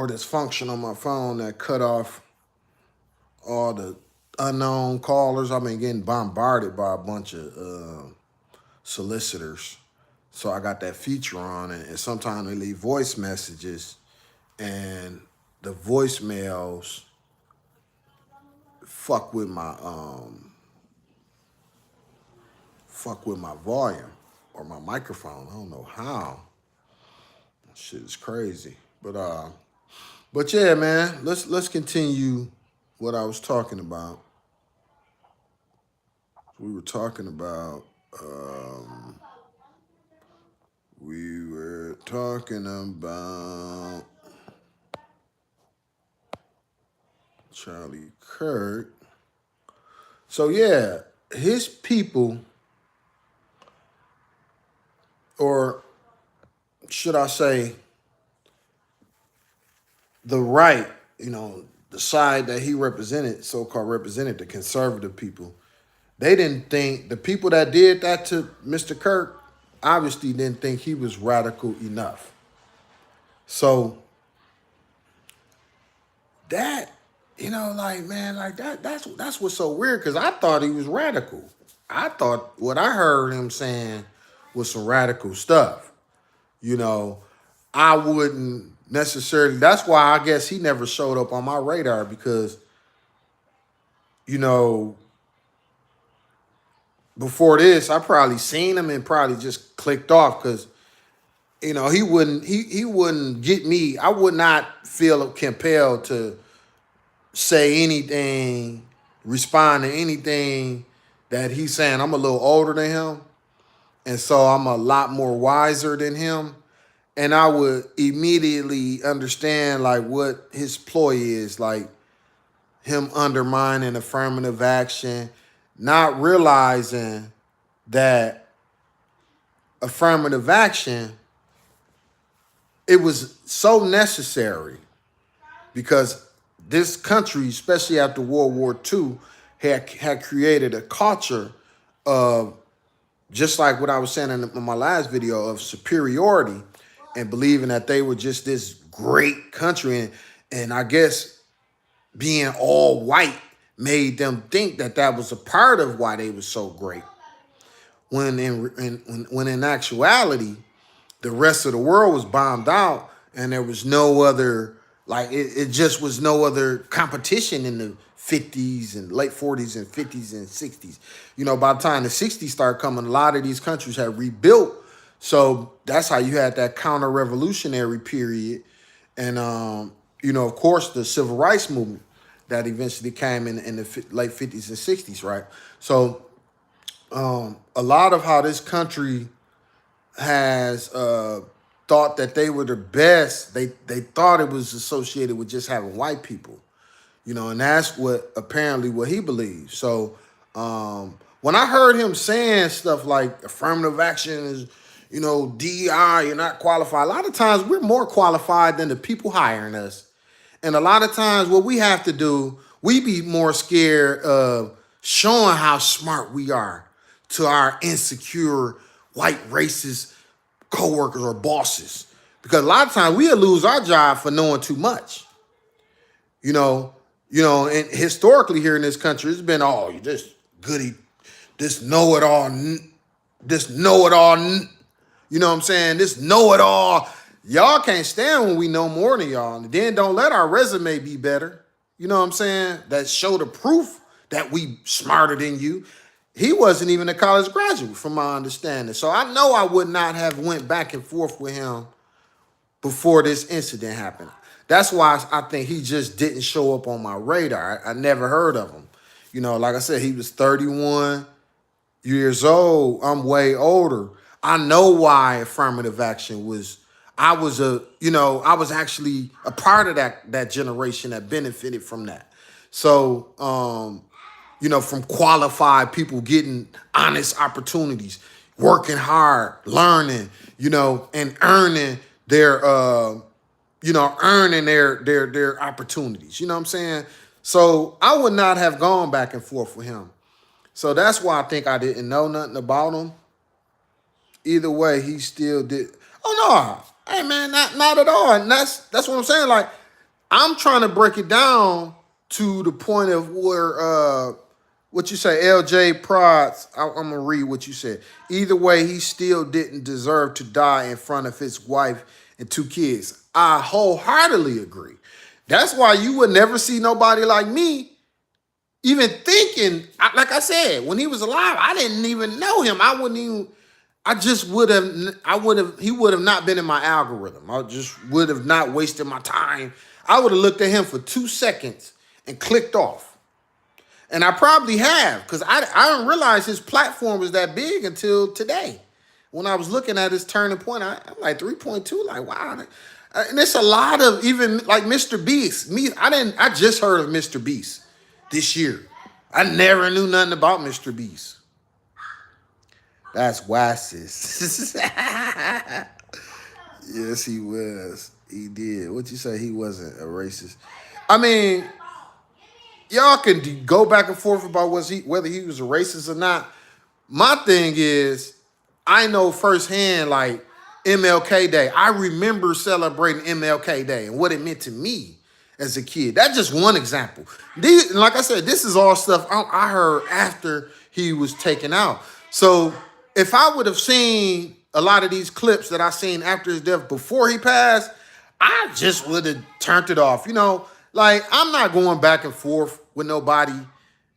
or this function on my phone that cut off all the unknown callers. I've been getting bombarded by a bunch of solicitors. So I got that feature on, and sometimes they leave voice messages, and the voicemails fuck with my volume or my microphone. I don't know how. Shit is crazy. But yeah, man, let's continue what I was talking about. We were talking about Charlie Kirk. So yeah, his people, or should I say, the right, the side that he represented, so-called represented, the conservative people, they didn't think, the people that did that to Mr. Kirk obviously didn't think he was radical enough. So that, like, man, like that's what's so weird, because I thought he was radical. I thought what I heard him saying was some radical stuff. You know, I wouldn't necessarily, that's why I guess he never showed up on my radar, because, you know, before this, I probably seen him and probably just clicked off, because he wouldn't get me. I would not feel compelled to say anything, respond to anything that he's saying. I'm a little older than him, and so I'm a lot more wiser than him. And I would immediately understand like what his ploy is, like him undermining affirmative action, not realizing that affirmative action, it was so necessary, because this country, especially after World War II, had created a culture of, just like what I was saying in my last video, of superiority, and believing that they were just this great country. And I guess being all white made them think that that was a part of why they were so great. When in actuality, the rest of the world was bombed out, and there was no other, like it just was no other competition in the 50s and late 40s and 50s and 60s. By the time the 60s started coming, a lot of these countries had rebuilt. So that's how you had that counter-revolutionary period. And, of course, the civil rights movement that eventually came in the late 50s and 60s, right? So a lot of how this country has thought that they were the best, they thought it was associated with just having white people, and that's what he believes. So when I heard him saying stuff like affirmative action is, DEI, you're not qualified. A lot of times we're more qualified than the people hiring us. And a lot of times what we have to do, we be more scared of showing how smart we are to our insecure white racist coworkers or bosses. Because a lot of times we'll lose our job for knowing too much. And historically here in this country, it's been, oh, you just goody, this know-it-all, this know-it-all, you know what I'm saying? This know-it-all. Y'all can't stand when we know more than y'all. And then don't let our resume be better. You know what I'm saying? That show the proof that we smarter than you. He wasn't even a college graduate, from my understanding. So I know I would not have went back and forth with him before this incident happened. That's why I think he just didn't show up on my radar. I never heard of him. Like I said, he was 31 years old. I'm way older. I know why affirmative action was. I was actually a part of that generation that benefited from that. So, from qualified people getting honest opportunities, working hard, learning, and earning their, their opportunities. You know what I'm saying? So I would not have gone back and forth with him. So that's why I think I didn't know nothing about him. Either way, he still did. Oh no, hey man, not at all. And that's what I'm saying. Like, I'm trying to break it down to the point of where what you say, LJ Prods. I'm gonna read what you said. Either way, he still didn't deserve to die in front of his wife and two kids. I wholeheartedly agree. That's why you would never see nobody like me even thinking. Like I said, when he was alive, I didn't even know him. I wouldn't even. I just would have. I would have. He would have not been in my algorithm. I just would have not wasted my time. I would have looked at him for 2 seconds and clicked off. And I probably have, because I didn't realize his platform was that big until today. When I was looking at his turning point, I'm like 3.2, like, wow. And it's a lot of, even like Mr. Beast. I just heard of Mr. Beast this year. I never knew nothing about Mr. Beast. That's Wasis. Yes, he was. He did. What you say? He wasn't a racist. I mean, y'all can go back and forth about whether he was a racist or not. My thing is, I know firsthand, like MLK Day. I remember celebrating MLK Day and what it meant to me as a kid. That's just one example. Like I said, this is all stuff I heard after he was taken out. So if I would have seen a lot of these clips that I seen after his death before he passed, I just would have turned it off. Like, I'm not going back and forth with nobody.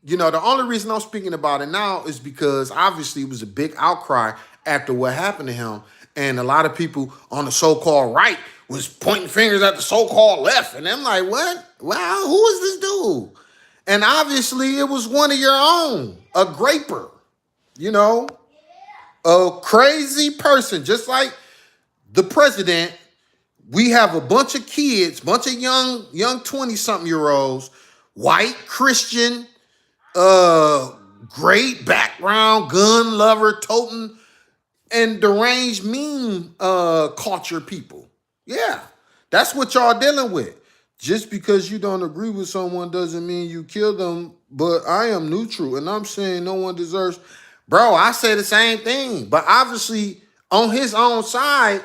The only reason I'm speaking about it now is because obviously it was a big outcry after what happened to him. And a lot of people on the so-called right was pointing fingers at the so-called left. And I'm like, what? Wow, who is this dude? And obviously it was one of your own, a Grayper, a crazy person, just like the president. We have a bunch of kids, bunch of young 20-something-year-olds, white, Christian, great background, gun lover, toting, and deranged meme culture people. Yeah, that's what y'all dealing with. Just because you don't agree with someone doesn't mean you kill them, but I am neutral, and I'm saying no one deserves. Bro, I say the same thing, but obviously on his own side,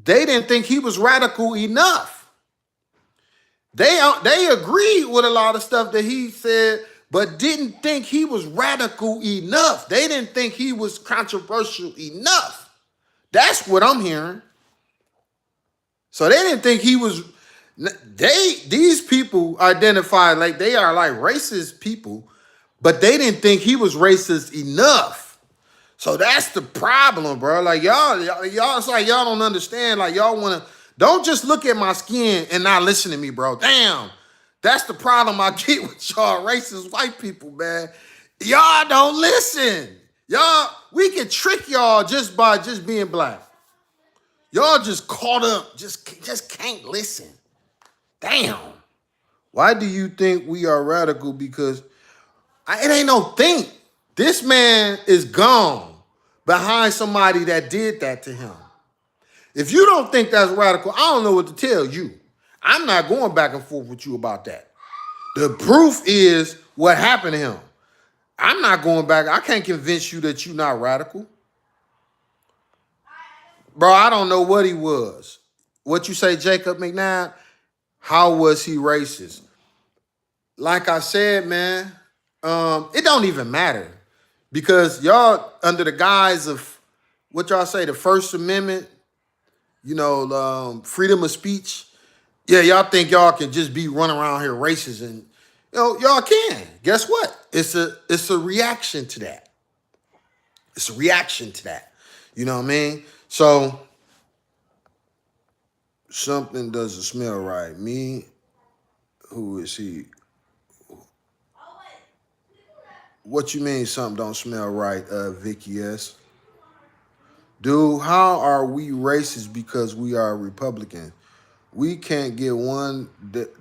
they didn't think he was radical enough. They agreed with a lot of stuff that he said, but didn't think he was radical enough. They didn't think he was controversial enough. That's what I'm hearing. So they didn't think he was. These people identify like they are like racist people, but they didn't think he was racist enough. So that's the problem, bro. Like y'all, it's like y'all don't understand. Like y'all want to, don't just look at my skin and not listen to me, bro. Damn. That's the problem I get with y'all racist white people, man. Y'all don't listen. Y'all, we can trick y'all just by just being black. Y'all just caught up, just can't listen. Damn. Why do you think we are radical? Because it ain't no think. This man is gone behind somebody that did that to him. If you don't think that's radical, I don't know what to tell you. I'm not going back and forth with you about that. The proof is what happened to him. I'm not going back. I can't convince you that you're not radical. Bro, I don't know what he was. What you say, Jacob McNabb? How was he racist? Like I said, man, it don't even matter. Because under the guise of what y'all say, the First Amendment, freedom of speech. Yeah, y'all think y'all can just be running around here racist, and y'all can. Guess what? It's a reaction to that. It's a reaction to that. You know what I mean? So something doesn't smell right. Me, who is he? What you mean something don't smell right, Vicky S? Dude, how are we racist because we are Republican? We can't get one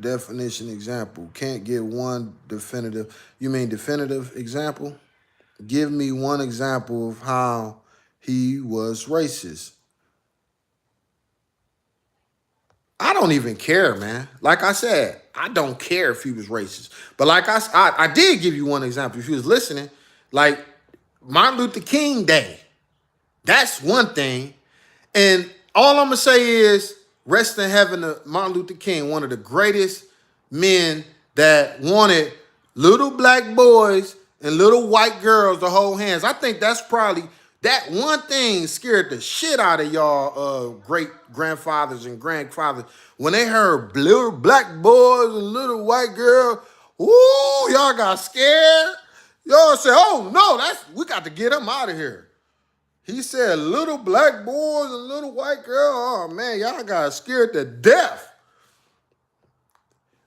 definition example. Can't get one definitive. You mean definitive example? Give me one example of how he was racist. I don't even care, man. Like I said, I don't care if he was racist. But like I did give you one example. If you was listening, like Martin Luther King Day. That's one thing. And all I'm going to say is Rest in heaven to Martin Luther King, one of the greatest men that wanted little black boys and little white girls to hold hands. I think that's probably that one thing scared the shit out of y'all great grandfathers and grandfathers when they heard little black boys and little white girls. Ooh, y'all got scared. Y'all said, "Oh no, we got to get him out of here." He said, "Little black boys and little white girls." Oh man, y'all got scared to death.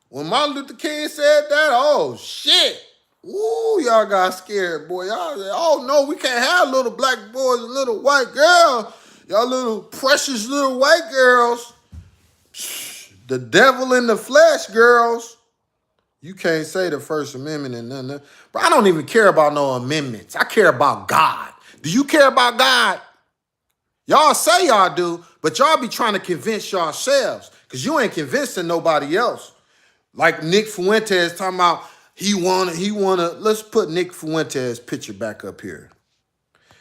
When Martin Luther King said that, oh shit. Ooh, y'all got scared, boy. Y'all said, "Oh no, we can't have little black boys and little white girls. Y'all little precious little white girls. The devil in the flesh, girls." You can't say the First Amendment and nothing. But I don't even care about no amendments. I care about God. Do you care about God? Y'all say y'all do, but y'all be trying to convince yourselves because you ain't convincing nobody else. Like Nick Fuentes talking about he wanna. Let's put Nick Fuentes' picture back up here.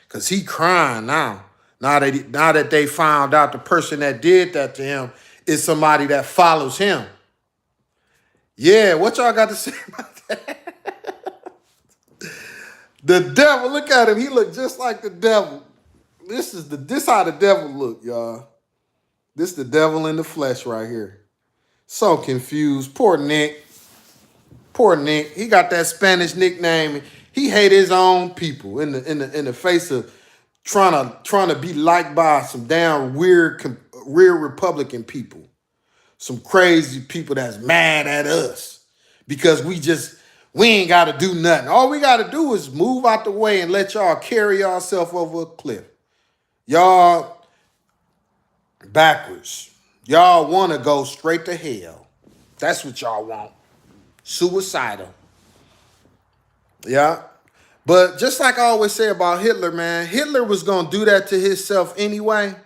Cause he crying now. Now that they found out the person that did that to him is somebody that follows him. Yeah, what y'all got to say about that? The devil, look at him. He look just like the devil. This how the devil look, y'all. This the devil in the flesh right here. So confused. Poor Nick. Poor Nick. He got that Spanish nickname. He hate his own people in the face of trying to be liked by some damn weird Republican people. Some crazy people that's mad at us because we ain't got to do nothing. All we got to do is move out the way and let y'all carry yourself over a cliff. Y'all backwards. Y'all want to go straight to hell. That's what y'all want. Suicidal. Yeah. But just like I always say about Hitler, man, Hitler was going to do that to himself anyway.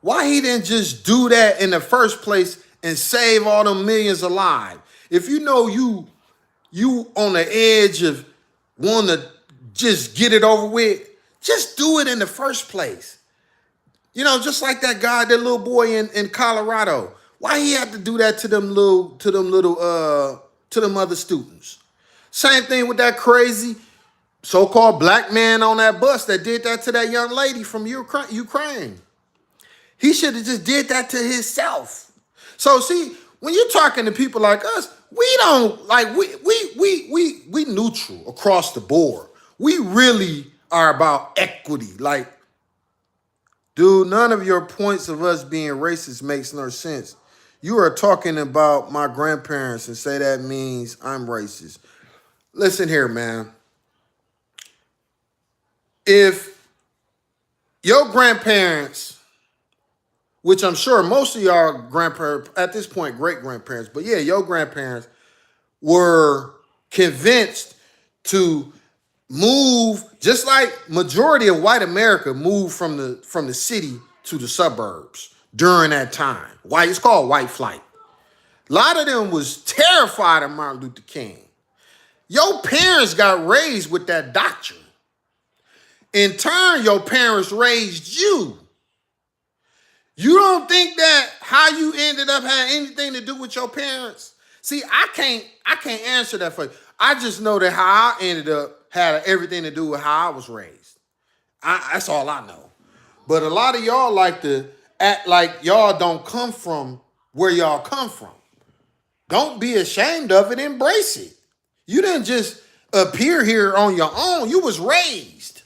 Why he didn't just do that in the first place and save all them millions alive? If you know you on the edge of wanting to just get it over with, just do it in the first place. You know, just like that guy, that little boy in Colorado. Why he had to do that to them other students? Same thing with that crazy so-called black man on that bus that did that to that young lady from Ukraine. He should have just did that to himself. So see, when you're talking to people like us, we don't like we neutral across the board. We really are about equity. Like, dude, none of your points of us being racist makes no sense. You are talking about my grandparents and say that means I'm racist. Listen here, man. If your grandparents, which I'm sure most of y'all grandparents, at this point, great-grandparents, but yeah, your grandparents were convinced to move, just like majority of white America moved from the city to the suburbs during that time. Why it's called white flight. A lot of them was terrified of Martin Luther King. Your parents got raised with that doctrine. In turn, your parents raised you. You don't think that how you ended up had anything to do with your parents? See, I can't answer that for you. I just know that how I ended up had everything to do with how I was raised. That's all I know. But a lot of y'all like to act like y'all don't come from where y'all come from. Don't be ashamed of it. Embrace it. You didn't just appear here on your own. You was raised.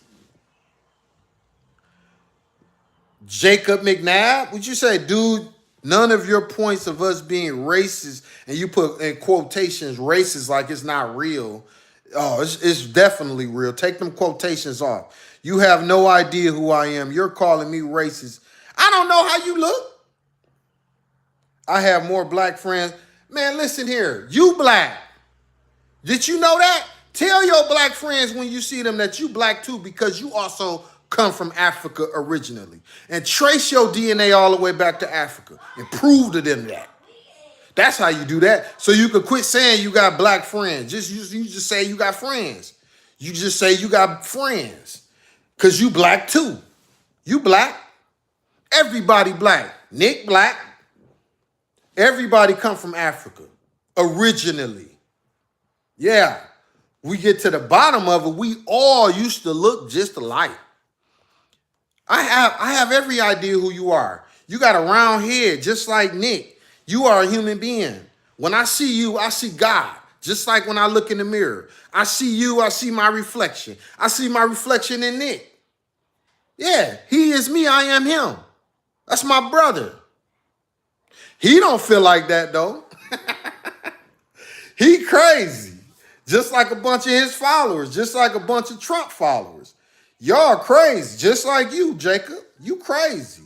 Jacob McNabb, would you say, dude, none of your points of us being racist, and you put in quotations racist like it's not real. Oh, it's definitely real. Take them quotations off. You have no idea who I am. You're calling me racist. I don't know how you look. I have more black friends. Man, listen here. You black. Did you know that? Tell your black friends when you see them that you black too, because you also come from Africa originally. And trace your DNA all the way back to Africa and prove to them that. That's how you do that. So you can quit saying you got black friends. You just say you got friends. You just say you got friends. Because you black too. You black. Everybody black. Nick black. Everybody come from Africa originally. Yeah. We get to the bottom of it, we all used to look just alike. I have every idea who you are. You got a round head, just like Nick. You are a human being. When I see you, I see God. Just like when I look in the mirror. I see you, I see my reflection. I see my reflection in Nick. Yeah, he is me, I am him. That's my brother. He don't feel like that though. He crazy. Just like a bunch of his followers, just like a bunch of Trump followers. Y'all crazy, just like you, Jacob. You crazy.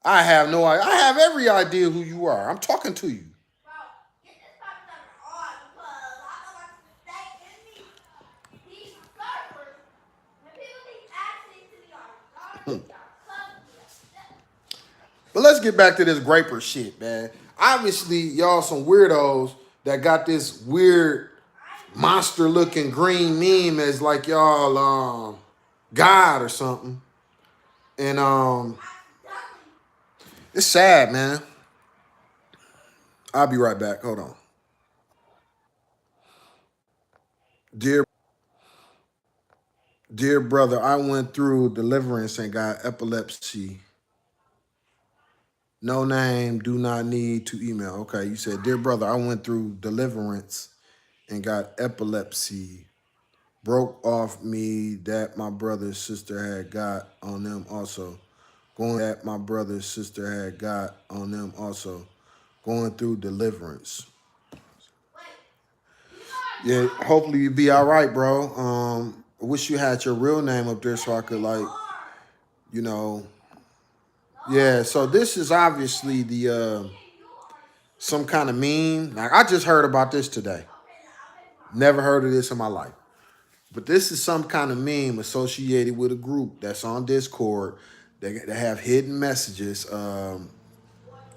I have no idea. I have every idea who you are. I'm talking to you. But let's get back to this Grayper shit, man. Obviously, y'all some weirdos that got this weird monster looking green meme as like y'all God or something. And it's sad, man. I'll be right back. Hold on. Dear dear brother, I went through deliverance and got epilepsy. No name, do not need to email. Okay, you said, dear brother, I went through deliverance and got epilepsy. Broke off me that my brother's sister had got on them also. Going through deliverance. Yeah, hopefully you be all right, bro. I wish you had your real name up there so I could like, you know. Yeah, so this is obviously the some kind of meme. Like I just heard about this today. Never heard of this in my life. But this is some kind of meme associated with a group that's on Discord. They have hidden messages. No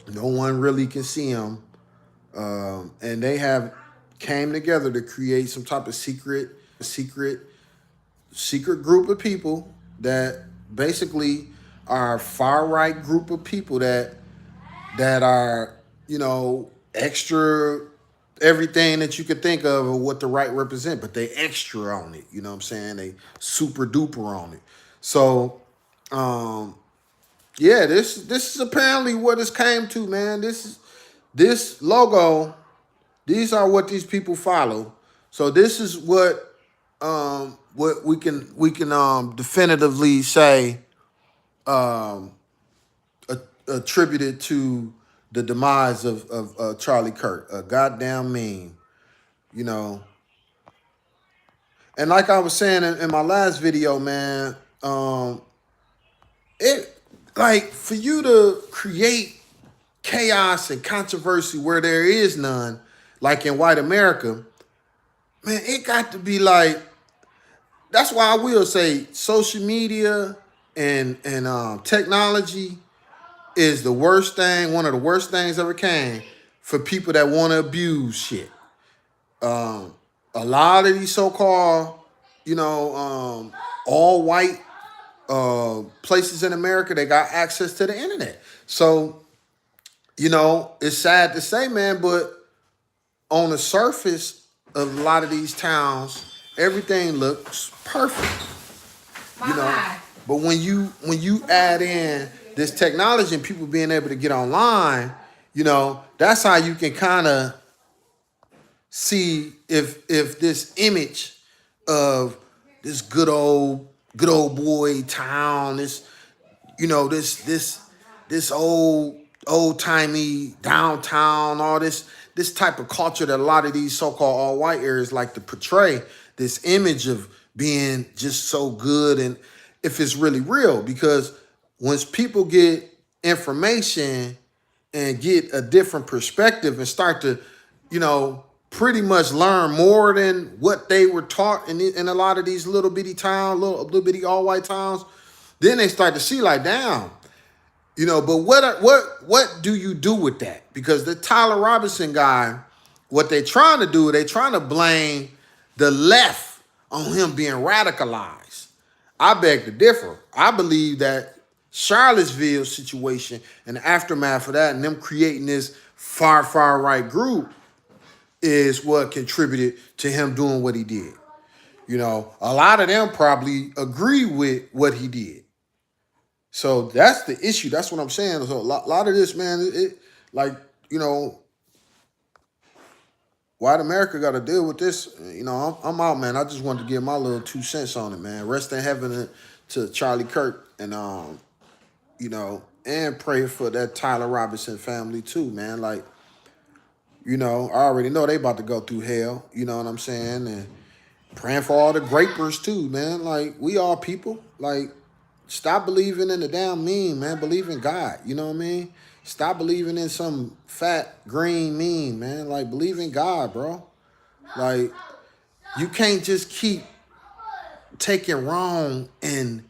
one really can see them. And they have came together to create some type of secret group of people that basically are far right group of people that are, you know, extra everything that you could think of what the right represent, but they extra on it. You know what I'm saying? They super duper on it. So yeah, this is apparently what it's came to, man. This logo, these are what these people follow. So this is what we can definitively say attributed to the demise of Charlie Kirk. A goddamn meme, you know. And like I was saying in my last video, man, it like for you to create chaos and controversy where there is none, like in white America, man, it got to be like. That's why I will say social media and technology is the worst thing, one of the worst things ever came for people that want to abuse shit. A lot of these so-called, you know, all white places in America, they got access to the internet. So, you know, it's sad to say, man, but on the surface of a lot of these towns, everything looks perfect. You know, but when you add in this technology and people being able to get online, you know, that's how you can kind of see if this image of this good old boy town, this, you know, this old timey downtown, all this type of culture that a lot of these so-called all white areas like to portray, this image of being just so good, and if it's really real, because once people get information and get a different perspective and start to, you know, pretty much learn more than what they were taught in a lot of these little bitty towns, little bitty all white towns, then they start to see like, damn, you know. But what do you do with that? Because the Tyler Robinson guy, what they're trying to do, they're trying to blame the left on him being radicalized. I beg to differ. I believe that Charlottesville situation and the aftermath of that, and them creating this far right group is what contributed to him doing what he did. You know, a lot of them probably agree with what he did. So that's the issue. That's what I'm saying. So a lot of this, man, like, you know, white America got to deal with this. You know, I'm out, man. I just wanted to give my little 2 cents on it, man. Rest in heaven to Charlie Kirk, and you know, and pray for that Tyler Robinson family too, man. Like, you know, I already know they about to go through hell. You know what I'm saying? And praying for all the Graypers too, man. Like, we all people. Like, stop believing in the damn meme, man. Believe in God. You know what I mean? Stop believing in some fat green meme, man. Like, believe in God, bro. Like, you can't just keep taking wrong and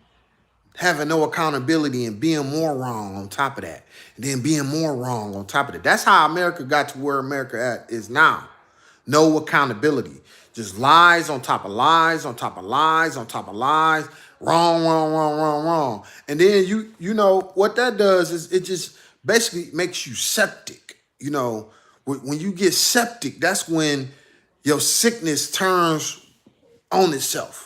having no accountability and being more wrong on top of that. And then being more wrong on top of that. That's how America got to where America is now. No accountability. Just lies on top of lies on top of lies on top of lies. Wrong. And then you know what that does is it just basically makes you septic. You know, when you get septic, that's when your sickness turns on itself.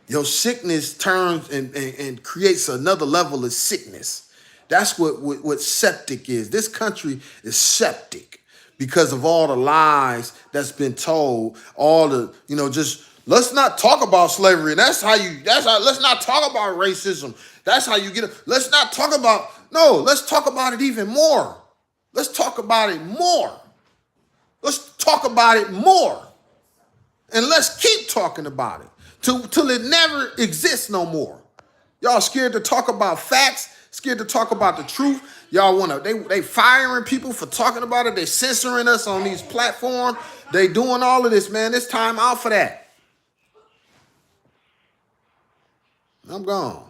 Your sickness turns and creates another level of sickness. That's what septic is. This country is septic because of all the lies that's been told, all the, you know, just let's not talk about slavery. Let's not talk about racism. That's how you get it. Let's not talk about, no, let's talk about it even more. Let's talk about it more. Let's talk about it more. And let's keep talking about it till it never exists no more. Y'all scared to talk about facts, scared to talk about the truth. Y'all wanna, they firing people for talking about it. They censoring us on these platforms. They doing all of this, man. It's time out for that. I'm gone.